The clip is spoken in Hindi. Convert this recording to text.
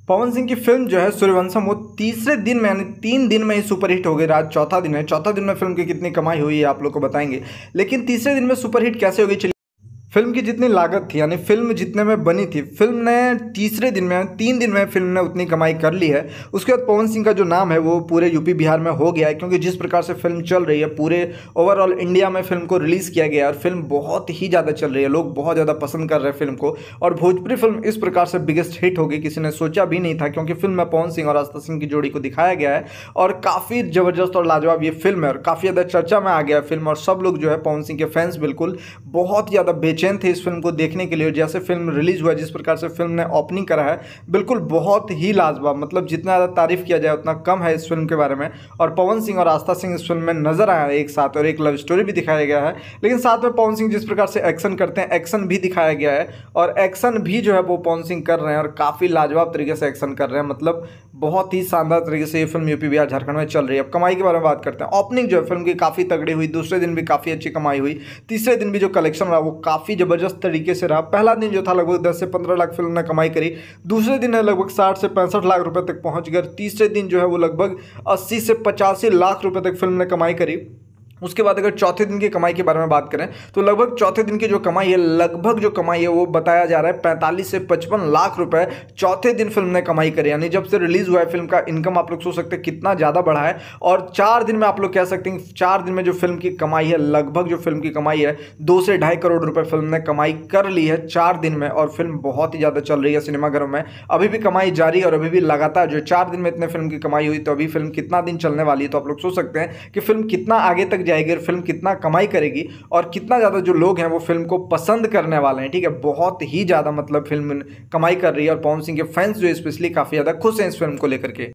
पवन सिंह की फिल्म जो है सूर्यवंशम वो तीसरे दिन में यानी 3 दिन में ही सुपरहिट हो गई। आज चौथा दिन है, चौथा दिन में फिल्म की कितनी कमाई हुई है आप लोग को बताएंगे। लेकिन तीसरे दिन में सुपरहिट कैसे हो गई, चलिए। फिल्म की जितनी लागत थी यानी फिल्म जितने में बनी थी, फिल्म ने तीसरे दिन में 3 दिन में फिल्म ने उतनी कमाई कर ली है। उसके बाद पवन सिंह का जो नाम है वो पूरे यूपी बिहार में हो गया है, क्योंकि जिस प्रकार से फिल्म चल रही है पूरे ओवरऑल इंडिया में फिल्म को रिलीज़ किया गया है और फिल्म बहुत ही ज़्यादा चल रही है, लोग बहुत ज़्यादा पसंद कर रहे हैं फिल्म को। और भोजपुरी फिल्म इस प्रकार से बिगेस्ट हिट होगी किसी ने सोचा भी नहीं था, क्योंकि फिल्म में पवन सिंह और आस्था सिंह की जोड़ी को दिखाया गया है और काफ़ी ज़बरदस्त और लाजवाब ये फिल्म है और काफ़ी ज़्यादा चर्चा में आ गया है फिल्म। और सब लोग जो है पवन सिंह के फैंस बिल्कुल बहुत ज़्यादा बेचैन थे इस फिल्म को देखने के लिए। जैसे फिल्म रिलीज हुआ, जिस प्रकार से फिल्म ने ओपनिंग करा है, बिल्कुल बहुत ही लाजवाब, मतलब जितना ज़्यादा तारीफ किया जाए उतना कम है इस फिल्म के बारे में। और पवन सिंह और आस्था सिंह इस फिल्म में नजर आया है एक साथ और एक लव स्टोरी भी दिखाया गया है। लेकिन साथ में पवन सिंह जिस प्रकार से एक्शन करते हैं, एक्शन भी दिखाया गया है और एक्शन भी जो है वो पवन सिंह कर रहे हैं और काफ़ी लाजवाब तरीके से एक्शन कर रहे हैं। मतलब बहुत ही शानदार तरीके से ये फिल्म यूपी बिहार झारखंड में चल रही है। अब कमाई के बारे में बात करते हैं। ओपनिंग जो है फिल्म की काफ़ी तगड़ी हुई, दूसरे दिन भी काफ़ी अच्छी कमाई हुई, तीसरे दिन भी जो कलेक्शन रहा वो काफ़ी ज़बरदस्त तरीके से रहा। पहला दिन जो था लगभग 10 से 15 लाख फिल्म ने कमाई करी, दूसरे दिन है लगभग 60 से 65 लाख रुपए तक पहुंच गए, तीसरे दिन जो है वो लगभग 80 से 85 लाख रुपए तक फिल्म ने कमाई करी। उसके बाद अगर चौथे दिन की कमाई के बारे में बात करें तो लगभग चौथे दिन की जो कमाई है, लगभग जो कमाई है वो बताया जा रहा है 45 से 55 लाख रुपए चौथे दिन फिल्म ने कमाई करी। यानी जब से रिलीज हुआ है फिल्म का इनकम आप लोग सोच सकते हैं कितना ज़्यादा बढ़ा है। और 4 दिन में आप लोग कह सकते हैं 4 दिन में जो फिल्म की कमाई है, लगभग जो फिल्म की कमाई है 2 से ढाई करोड़ रुपए फिल्म ने कमाई कर ली है 4 दिन में। और फिल्म बहुत ही ज़्यादा चल रही है सिनेमाघरों में, अभी भी कमाई जारी है और अभी भी लगातार जो 4 दिन में इतने फिल्म की कमाई हुई, तो अभी फिल्म कितना दिन चलने वाली है, तो आप लोग सोच सकते हैं कि फिल्म कितना आगे तक जाएगी और फिल्म कितना कमाई करेगी और कितना ज़्यादा जो लोग हैं वो फिल्म को पसंद करने वाले हैं। ठीक है, बहुत ही ज़्यादा मतलब फिल्म कमाई कर रही है और पवन सिंह के फैंस जो स्पेशली काफ़ी ज़्यादा खुश हैं इस फिल्म को लेकर के।